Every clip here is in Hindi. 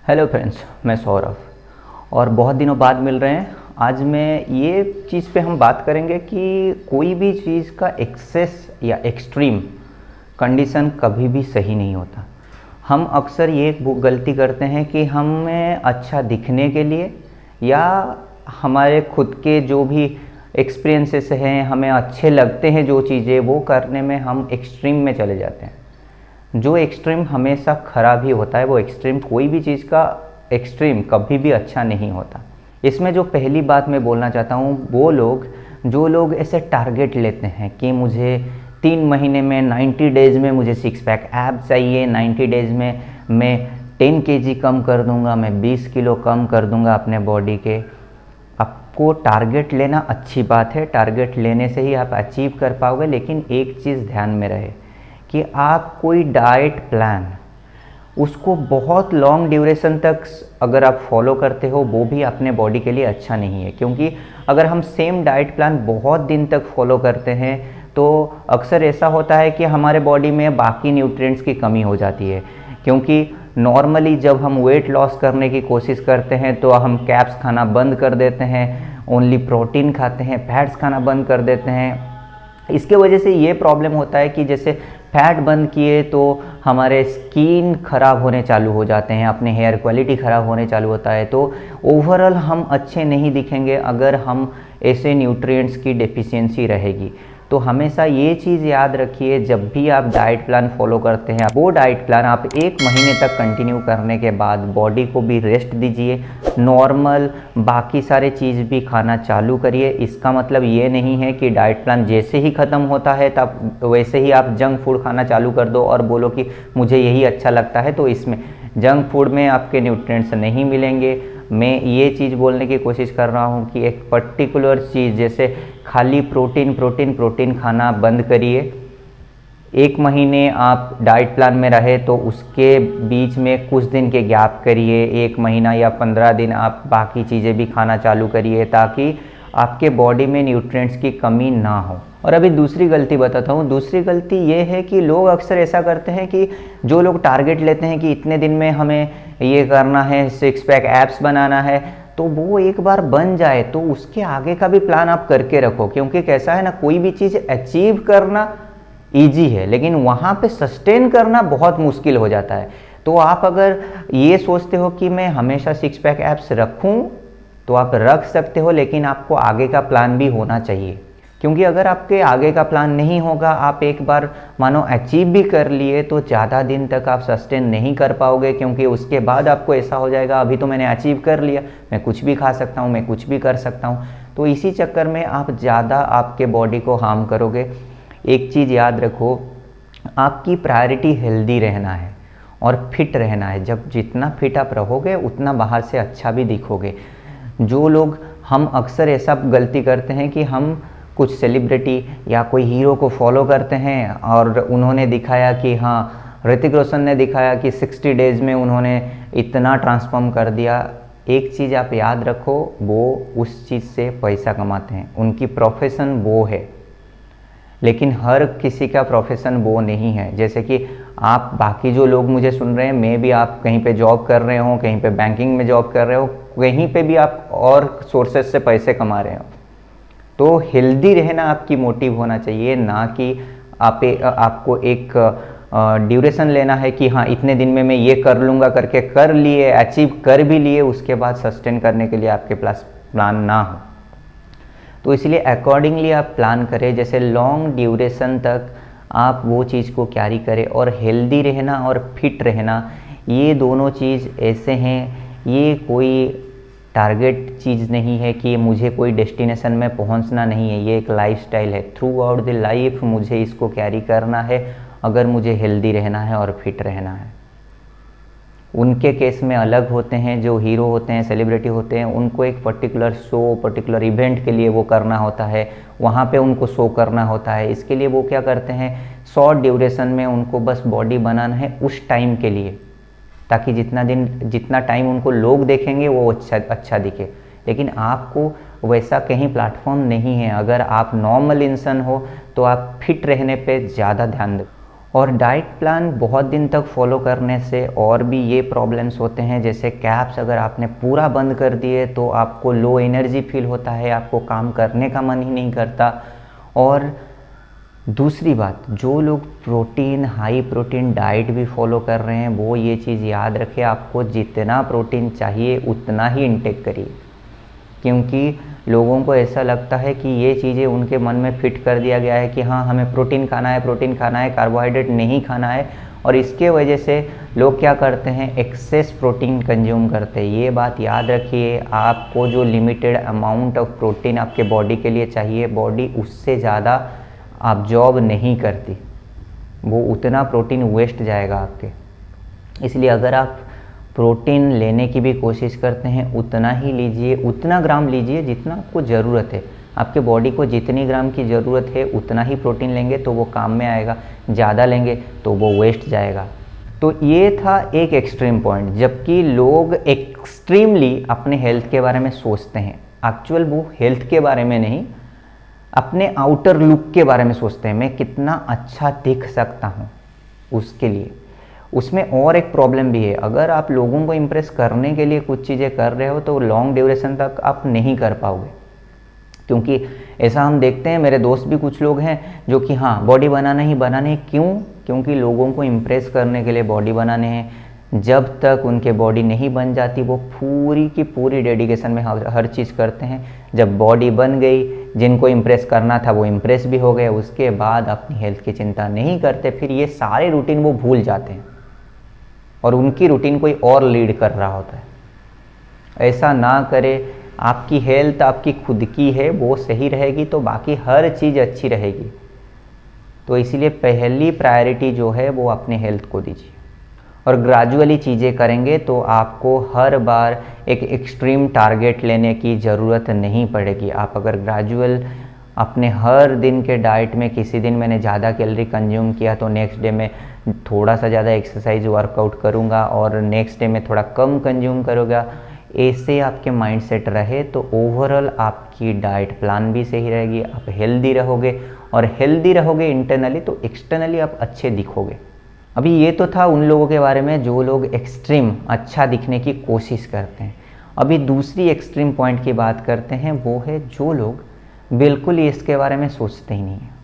हेलो फ्रेंड्स, मैं सौरभ और बहुत दिनों बाद मिल रहे हैं। आज मैं ये चीज़ पे हम बात करेंगे कि कोई भी चीज़ का एक्सेस या एक्सट्रीम कंडीशन कभी भी सही नहीं होता। हम अक्सर ये गलती करते हैं कि हमें अच्छा दिखने के लिए या हमारे खुद के जो भी एक्सपीरियंसेस हैं, हमें अच्छे लगते हैं जो चीज़ें, वो करने में हम एक्सट्रीम में चले जाते हैं। जो एक्सट्रीम हमेशा ख़राब ही होता है। वो एक्सट्रीम, कोई भी चीज़ का एक्सट्रीम कभी भी अच्छा नहीं होता। इसमें जो पहली बात मैं बोलना चाहता हूँ, वो लोग जो लोग ऐसे टारगेट लेते हैं कि मुझे 3 महीने में 90 डेज़ में मुझे 6 पैक एब्स चाहिए, 90 डेज़ में मैं 10 केजी कम कर दूंगा, मैं 20 किलो कम कर दूंगा अपने बॉडी के। आपको टारगेट लेना अच्छी बात है, टारगेट लेने से ही आप अचीव कर पाओगे, लेकिन एक चीज़ ध्यान में रहे कि आप कोई डाइट प्लान उसको बहुत लॉन्ग ड्यूरेशन तक अगर आप फॉलो करते हो, वो भी अपने बॉडी के लिए अच्छा नहीं है। क्योंकि अगर हम सेम डाइट प्लान बहुत दिन तक फॉलो करते हैं तो अक्सर ऐसा होता है कि हमारे बॉडी में बाकी न्यूट्रिएंट्स की कमी हो जाती है। क्योंकि नॉर्मली जब हम वेट लॉस करने की कोशिश करते हैं तो हम कैप्स खाना बंद कर देते हैं, ओनली प्रोटीन खाते हैं, फैट्स खाना बंद कर देते हैं। इसके वजह से ये प्रॉब्लम होता है कि जैसे फैट बंद किए तो हमारे स्किन ख़राब होने चालू हो जाते हैं, अपने हेयर क्वालिटी ख़राब होने चालू होता है। तो ओवरऑल हम अच्छे नहीं दिखेंगे अगर हम ऐसे न्यूट्रिएंट्स की डेफिशिएंसी रहेगी। तो हमेशा ये चीज़ याद रखिए, जब भी आप डाइट प्लान फॉलो करते हैं, वो डाइट प्लान आप 1 महीने तक कंटिन्यू करने के बाद बॉडी को भी रेस्ट दीजिए, नॉर्मल बाकी सारे चीज़ भी खाना चालू करिए। इसका मतलब ये नहीं है कि डाइट प्लान जैसे ही ख़त्म होता है तब वैसे ही आप जंक फूड खाना चालू कर दो और बोलो कि मुझे यही अच्छा लगता है। तो इसमें जंक फूड में आपके न्यूट्रिएंट्स नहीं मिलेंगे। मैं ये चीज़ बोलने की कोशिश कर रहा हूँ कि एक पर्टिकुलर चीज़, जैसे खाली प्रोटीन प्रोटीन प्रोटीन खाना बंद करिए। 1 महीने आप डाइट प्लान में रहे तो उसके बीच में कुछ दिन के गैप करिए, 1 महीना या 15 दिन आप बाकी चीज़ें भी खाना चालू करिए, ताकि आपके बॉडी में न्यूट्रिएंट्स की कमी ना हो। और अभी दूसरी गलती बताता हूँ। दूसरी गलती ये है कि लोग अक्सर ऐसा करते हैं कि जो लोग टारगेट लेते हैं कि इतने दिन में हमें ये करना है, 6 पैक एब्स बनाना है, तो वो एक बार बन जाए तो उसके आगे का भी प्लान आप करके रखो। क्योंकि कैसा है ना, कोई भी चीज़ अचीव करना ईजी है लेकिन वहाँ पे सस्टेन करना बहुत मुश्किल हो जाता है। तो आप अगर ये सोचते हो कि मैं हमेशा 6 पैक एब्स रखूँ तो आप रख सकते हो, लेकिन आपको आगे का प्लान भी होना चाहिए। क्योंकि अगर आपके आगे का प्लान नहीं होगा, आप एक बार मानो अचीव भी कर लिए तो ज़्यादा दिन तक आप सस्टेन नहीं कर पाओगे। क्योंकि उसके बाद आपको ऐसा हो जाएगा, अभी तो मैंने अचीव कर लिया, मैं कुछ भी खा सकता हूँ, मैं कुछ भी कर सकता हूँ। तो इसी चक्कर में आप ज़्यादा आपके बॉडी को हार्म करोगे। एक चीज़ याद रखो, आपकी प्रायोरिटी हेल्दी रहना है और फिट रहना है। जब जितना फिट आप रहोगे उतना बाहर से अच्छा भी दिखोगे। जो लोग, हम अक्सर ऐसा गलती करते हैं कि हम कुछ सेलिब्रिटी या कोई हीरो को फॉलो करते हैं और उन्होंने दिखाया कि हाँ, ऋतिक रोशन ने दिखाया कि 60 डेज़ में उन्होंने इतना ट्रांसफॉर्म कर दिया। एक चीज़ आप याद रखो, वो उस चीज़ से पैसा कमाते हैं, उनकी प्रोफेशन वो है, लेकिन हर किसी का प्रोफेशन वो नहीं है। जैसे कि आप बाकी जो लोग मुझे सुन रहे हैं, मे भी आप कहीं पे जॉब कर रहे हो, कहीं पे बैंकिंग में जॉब कर रहे हो, कहीं पे भी आप और सोर्सेस से पैसे कमा रहे हो। तो हेल्दी रहना आपकी मोटिव होना चाहिए, ना कि आपको एक ड्यूरेशन लेना है कि हाँ इतने दिन में मैं ये कर लूँगा, करके कर लिए, अचीव कर भी लिए, उसके बाद सस्टेन करने के लिए आपके पास प्लान ना हो। तो इसलिए अकॉर्डिंगली आप प्लान करें, जैसे लॉन्ग ड्यूरेशन तक आप वो चीज़ को कैरी करें। और हेल्दी रहना और फिट रहना, ये दोनों चीज़ ऐसे हैं, ये कोई टारगेट चीज़ नहीं है कि मुझे कोई डेस्टिनेशन में पहुंचना नहीं है। ये एक लाइफस्टाइल है, थ्रू आउट द लाइफ मुझे इसको कैरी करना है अगर मुझे हेल्दी रहना है और फिट रहना है। उनके केस में अलग होते हैं, जो हीरो होते हैं, सेलिब्रिटी होते हैं, उनको एक पर्टिकुलर शो, पर्टिकुलर इवेंट के लिए वो करना होता है, वहाँ पे उनको शो करना होता है। इसके लिए वो क्या करते हैं, शॉर्ट ड्यूरेशन में उनको बस बॉडी बनाना है उस टाइम के लिए, ताकि जितना टाइम उनको लोग देखेंगे वो अच्छा दिखे। लेकिन आपको वैसा कहीं प्लेटफॉर्म नहीं है। अगर आप नॉर्मल इंसान हो तो आप फिट रहने पे ज़्यादा ध्यान दो। और डाइट प्लान बहुत दिन तक फॉलो करने से और भी ये प्रॉब्लम्स होते हैं, जैसे कैप्स अगर आपने पूरा बंद कर दिए तो आपको लो एनर्जी फील होता है, आपको काम करने का मन ही नहीं करता। और दूसरी बात, जो लोग प्रोटीन हाई प्रोटीन डाइट भी फॉलो कर रहे हैं वो ये चीज़ याद रखें, आपको जितना प्रोटीन चाहिए उतना ही इंटेक करिए, क्योंकि लोगों को ऐसा लगता है कि ये चीज़ें उनके मन में फिट कर दिया गया है कि हाँ हमें प्रोटीन खाना है, प्रोटीन खाना है, कार्बोहाइड्रेट नहीं खाना है, और इसके वजह से लोग क्या करते हैं, एक्सेस प्रोटीन कंज्यूम करते हैं। ये बात याद रखिए, आपको जो लिमिटेड अमाउंट ऑफ प्रोटीन आपके बॉडी के लिए चाहिए, बॉडी उससे ज़्यादा अब्जॉर्ब नहीं करती, वो उतना प्रोटीन वेस्ट जाएगा आपके। इसलिए अगर आप प्रोटीन लेने की भी कोशिश करते हैं उतना ही लीजिए, उतना ग्राम लीजिए जितना आपको ज़रूरत है। आपके बॉडी को जितनी ग्राम की ज़रूरत है उतना ही प्रोटीन लेंगे तो वो काम में आएगा, ज़्यादा लेंगे तो वो वेस्ट जाएगा। तो ये था एक एक्सट्रीम पॉइंट, जबकि लोग एक्सट्रीमली अपने हेल्थ के बारे में सोचते हैं, एक्चुअल वो हेल्थ के बारे में नहीं, अपने आउटर लुक के बारे में सोचते हैं, मैं कितना अच्छा दिख सकता हूँ उसके लिए। उसमें और एक प्रॉब्लम भी है, अगर आप लोगों को इम्प्रेस करने के लिए कुछ चीज़ें कर रहे हो तो लॉन्ग ड्यूरेशन तक आप नहीं कर पाओगे, क्योंकि ऐसा हम देखते हैं, मेरे दोस्त भी कुछ लोग हैं जो कि हाँ बॉडी बनाना ही बनाने हैं। क्यों? क्योंकि लोगों को इम्प्रेस करने के लिए बॉडी बनाने हैं। जब तक उनके बॉडी नहीं बन जाती वो पूरी की पूरी डेडिकेशन में हर चीज़ करते हैं। जब बॉडी बन गई, जिनको इम्प्रेस करना था वो इम्प्रेस भी हो गए, उसके बाद अपनी हेल्थ की चिंता नहीं करते, फिर ये सारे रूटीन वो भूल जाते हैं और उनकी रूटीन कोई और लीड कर रहा होता है। ऐसा ना करें, आपकी हेल्थ आपकी खुद की है, वो सही रहेगी तो बाकी हर चीज़ अच्छी रहेगी। तो इसीलिए पहली प्रायोरिटी जो है वो अपने हेल्थ को दीजिए, और ग्रेजुअली चीज़ें करेंगे तो आपको हर बार एक एक्सट्रीम टारगेट लेने की ज़रूरत नहीं पड़ेगी। आप अगर ग्रेजुअल अपने हर दिन के डाइट में, किसी दिन मैंने ज़्यादा कैलोरी कंज्यूम किया तो नेक्स्ट डे में थोड़ा सा ज़्यादा एक्सरसाइज वर्कआउट करूँगा और नेक्स्ट डे में थोड़ा कम कंज्यूम करूँगा, ऐसे आपके माइंडसेट रहे तो ओवरऑल आपकी डाइट प्लान भी सही रहेगी, आप हेल्दी रहोगे, और हेल्दी रहोगे इंटरनली तो एक्सटर्नली आप अच्छे दिखोगे। अभी ये तो था उन लोगों के बारे में जो लोग एक्सट्रीम अच्छा दिखने की कोशिश करते हैं। अभी दूसरी एक्सट्रीम पॉइंट की बात करते हैं, वो है जो लोग बिल्कुल ही इसके बारे में सोचते ही नहीं हैं।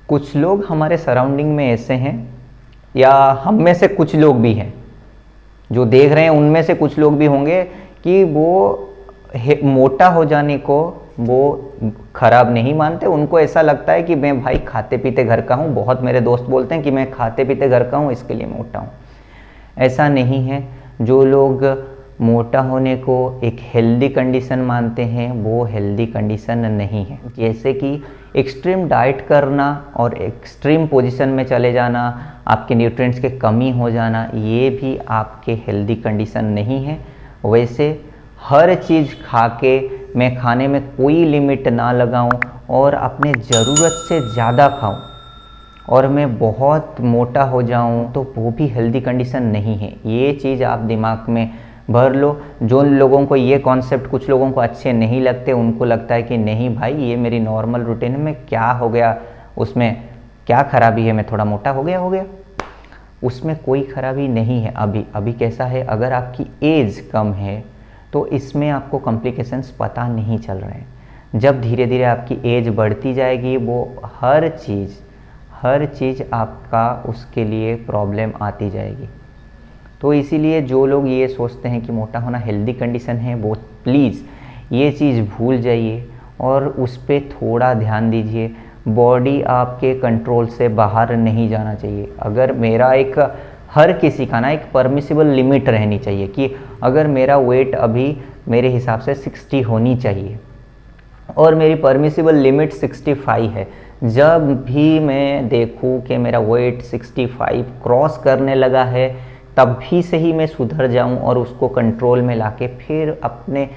कुछ लोग हमारे सराउंडिंग में ऐसे हैं, या हम में से कुछ लोग भी हैं जो देख रहे हैं, उनमें से कुछ लोग भी होंगे कि वो मोटा हो जाने को वो खराब नहीं मानते। उनको ऐसा लगता है कि मैं भाई खाते पीते घर का हूँ, बहुत मेरे दोस्त बोलते हैं कि मैं खाते पीते घर का हूँ इसके लिए मोटा हूँ। ऐसा नहीं है। जो लोग मोटा होने को एक हेल्दी कंडीशन मानते हैं वो हेल्दी कंडीशन नहीं है। जैसे कि एक्सट्रीम डाइट करना और एक्सट्रीम पोजीशन में चले जाना, आपके न्यूट्रिएंट्स के कमी हो जाना, ये भी आपके हेल्दी कंडीशन नहीं है। वैसे हर चीज़ खा के मैं खाने में कोई लिमिट ना लगाऊं और अपने ज़रूरत से ज़्यादा खाऊं और मैं बहुत मोटा हो जाऊं तो वो भी हेल्दी कंडीशन नहीं है। ये चीज़ आप दिमाग में भर लो। जो लोगों को ये कॉन्सेप्ट, कुछ लोगों को अच्छे नहीं लगते, उनको लगता है कि नहीं भाई ये मेरी नॉर्मल रूटीन में क्या हो गया, उसमें क्या खराबी है, मैं थोड़ा मोटा हो गया। उसमें कोई खराबी नहीं है। अभी कैसा है, अगर आपकी एज कम है तो इसमें आपको कॉम्प्लिकेशंस पता नहीं चल रहे हैं। जब धीरे धीरे आपकी एज बढ़ती जाएगी वो हर चीज़ आपका उसके लिए प्रॉब्लम आती जाएगी। तो इसीलिए जो लोग ये सोचते हैं कि मोटा होना हेल्दी कंडीशन है, वो प्लीज़ ये चीज़ भूल जाइए और उस पर थोड़ा ध्यान दीजिए। बॉडी आपके कंट्रोल से बाहर नहीं जाना चाहिए। अगर मेरा हर किसी का ना एक परमिसिबल लिमिट रहनी चाहिए कि अगर मेरा वेट अभी मेरे हिसाब से 60 होनी चाहिए और मेरी परमिसिबल लिमिट 65 है। जब भी मैं देखूं कि मेरा वेट 65 क्रॉस करने लगा है तब भी से ही मैं सुधर जाऊं और उसको कंट्रोल में लाके फिर अपने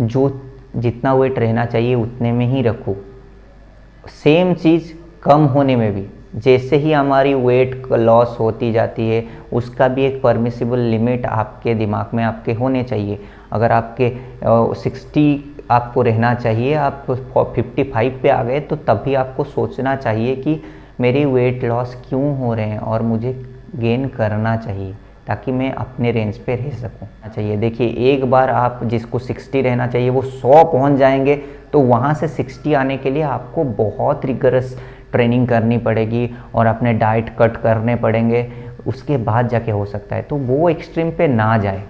जो जितना वेट रहना चाहिए उतने में ही रखूं। सेम चीज़ कम होने में भी, जैसे ही हमारी वेट लॉस होती जाती है उसका भी एक परमिसिबल लिमिट आपके दिमाग में आपके होने चाहिए। अगर आपके 60 आपको रहना चाहिए, आप 55 पे आ गए तो तभी आपको सोचना चाहिए कि मेरी वेट लॉस क्यों हो रहे हैं और मुझे गेन करना चाहिए ताकि मैं अपने रेंज पे रह सकूँ चाहिए। देखिए, एक बार आप जिसको 60 रहना चाहिए वो 100 पहुंच जाएंगे, तो वहाँ से 60 आने के लिए आपको बहुत रिगरस ट्रेनिंग करनी पड़ेगी और अपने डाइट कट करने पड़ेंगे, उसके बाद जाके हो सकता है। तो वो एक्सट्रीम पे ना जाए।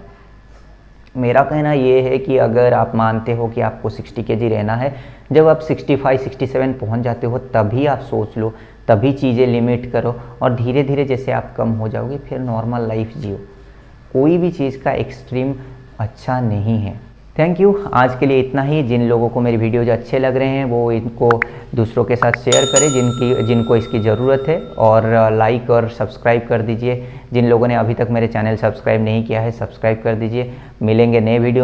मेरा कहना ये है कि अगर आप मानते हो कि आपको 60 kg रहना है, जब आप 65-67 पहुंच जाते हो तभी आप सोच लो, तभी चीज़ें लिमिट करो और धीरे धीरे जैसे आप कम हो जाओगे फिर नॉर्मल लाइफ जियो। कोई भी चीज़ का एक्सट्रीम अच्छा नहीं है। थैंक यू, आज के लिए इतना ही। जिन लोगों को मेरे वीडियोज अच्छे लग रहे हैं वो इनको दूसरों के साथ शेयर करें जिनको इसकी ज़रूरत है, और लाइक और सब्सक्राइब कर दीजिए। जिन लोगों ने अभी तक मेरे चैनल सब्सक्राइब नहीं किया है, सब्सक्राइब कर दीजिए। मिलेंगे नए वीडियो